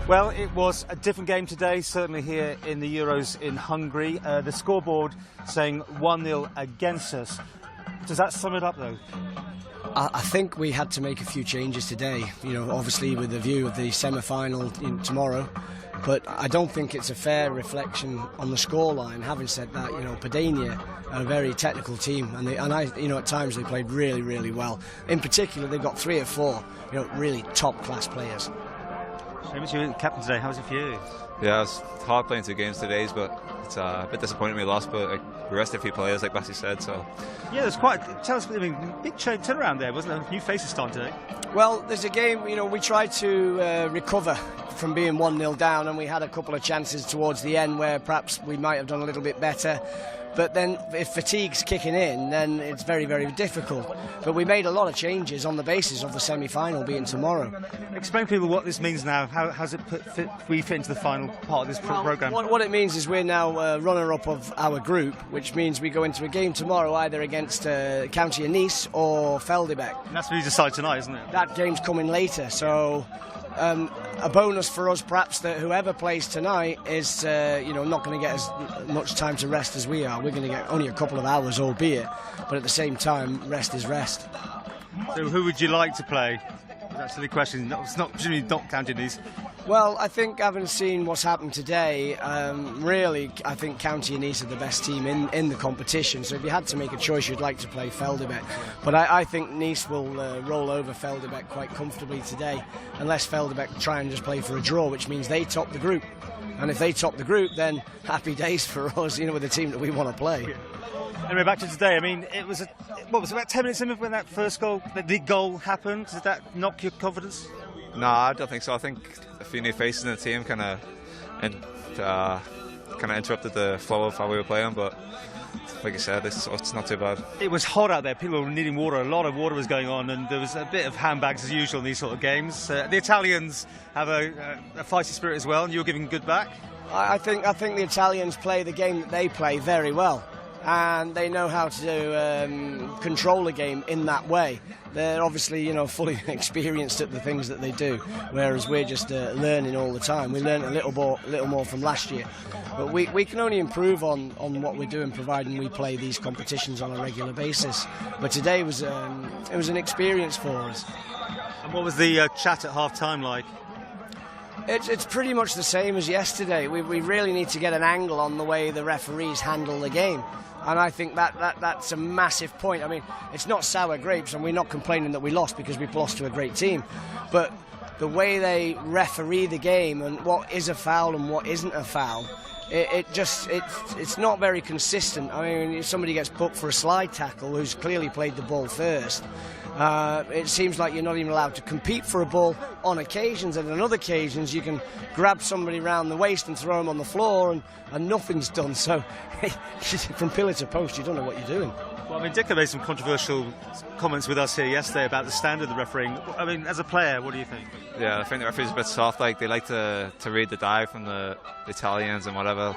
Well, it was a different game today, certainly here in the Euros in Hungary. The scoreboard saying 1-0 against us. Does that sum it up, though? I think we had to make a few changes today, obviously with the view of the semi-final tomorrow. But I don't think it's a fair reflection on the scoreline. Having said that, Padania are a very technical team, and at times they played really, really well. In particular, they've got 3 or 4, really top-class players. Seamus, you were captain today. How was it for you? Yeah, it's hard playing 2 games today, but it's a bit disappointing we lost. But we rested a few players, like Bessie said. So yeah, there's quite. Tell us, big turnaround there, wasn't there? New faces starting today. Well, there's a game. We tried to recover from being 1-0 down, and we had a couple of chances towards the end where perhaps we might have done a little bit better. But then if fatigue's kicking in, then it's very, very difficult. But we made a lot of changes on the basis of the semi-final being tomorrow. Explain to people what this means now. How does it fit into the final part of this programme? What it means is we're now runner-up of our group, which means we go into a game tomorrow either against County Nice or Veldebeck. And that's what you decide tonight, isn't it? That game's coming later, so a bonus for us perhaps that whoever plays tonight is not going to get as much time to rest as we are. We're going to get only a couple of hours, albeit, but at the same time, rest is rest. So who would you like to play? That's a silly question. It's not presumably not counting these. Well, I think having seen what's happened today, really, I think County and Nice are the best team in the competition. So if you had to make a choice, you'd like to play Veldebeck. But I think Nice will roll over Veldebeck quite comfortably today, unless Veldebeck try and just play for a draw, which means they top the group. And if they top the group, then happy days for us, with the team that we want to play. Anyway, back to today. I mean, it was about 10 minutes in when that first goal, the goal happened. Did that knock your confidence? No, I don't think so. I think a few new faces in the team kind of interrupted the flow of how we were playing. But like you said, it's not too bad. It was hot out there. People were needing water. A lot of water was going on, and there was a bit of handbags as usual in these sort of games. The Italians have a feisty spirit as well, and you were giving good back. I think the Italians play the game that they play very well. And they know how to control a game in that way. They're obviously, fully experienced at the things that they do, whereas we're just learning all the time. We learned a little more from last year, but we can only improve on what we're doing, providing we play these competitions on a regular basis. But today was it was an experience for us. And what was the chat at half-time like? It's pretty much the same as yesterday. We really need to get an angle on the way the referees handle the game. And I think that's a massive point. I mean, it's not sour grapes, and we're not complaining that we lost because we've lost to a great team. But the way they referee the game and what is a foul and what isn't a foul, it's not very consistent. I mean, if somebody gets booked for a slide tackle who's clearly played the ball first, it seems like you're not even allowed to compete for a ball on occasions, and on other occasions you can grab somebody round the waist and throw them on the floor and nothing's done. So from pillar to post, you don't know what you're doing. Well, I mean, Dick made some controversial comments with us here yesterday about the standard of the refereeing. I mean, as a player, what do you think? Yeah, I think the referee's a bit soft. Like, they like to read the dive from the Italians and whatever.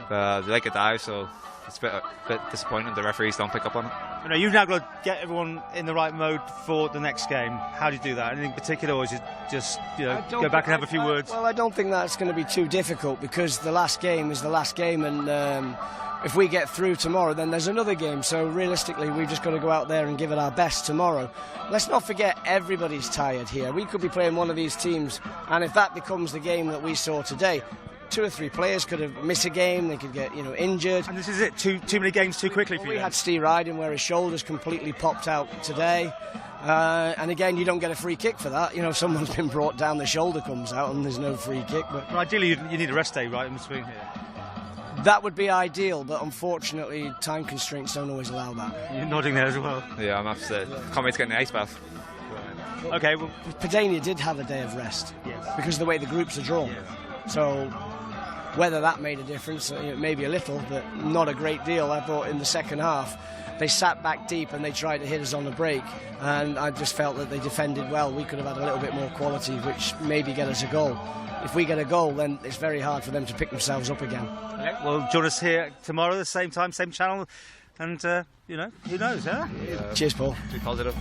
They like a dive, so it's a bit disappointing the referees don't pick up on it. You've now got to get everyone in the right mode for the next game. How do you do that? Anything particular, or is it just go back and have a few words? Well, I don't think that's going to be too difficult, because the last game is the last game, and if we get through tomorrow, then there's another game. So realistically, we've just got to go out there and give it our best tomorrow. Let's not forget, everybody's tired here. We could be playing one of these teams, and if that becomes the game that we saw today, 2 or 3 players could have missed a game. They could get injured. And this is it. Too many games too quickly for you. We had Steve Ryden where his shoulders completely popped out today. And again, you don't get a free kick for that. Someone's been brought down, the shoulder comes out, and there's no free kick. But ideally, you need a rest day, right, in between here. That would be ideal, but unfortunately, time constraints don't always allow that. You're nodding there as well. Yeah, I'm upset. Can't wait to get in the ice bath. Right. Okay, well, Padania did have a day of rest, yes, because of the way the groups are drawn. Yes. So whether that made a difference, maybe a little, but not a great deal. I thought in the second half, they sat back deep and they tried to hit us on the break, and I just felt that they defended well. We could have had a little bit more quality, which maybe get us a goal. If we get a goal, then it's very hard for them to pick themselves up again. Okay, well, join us here tomorrow, the same time, same channel, and who knows, huh? Cheers, Paul. Be positive.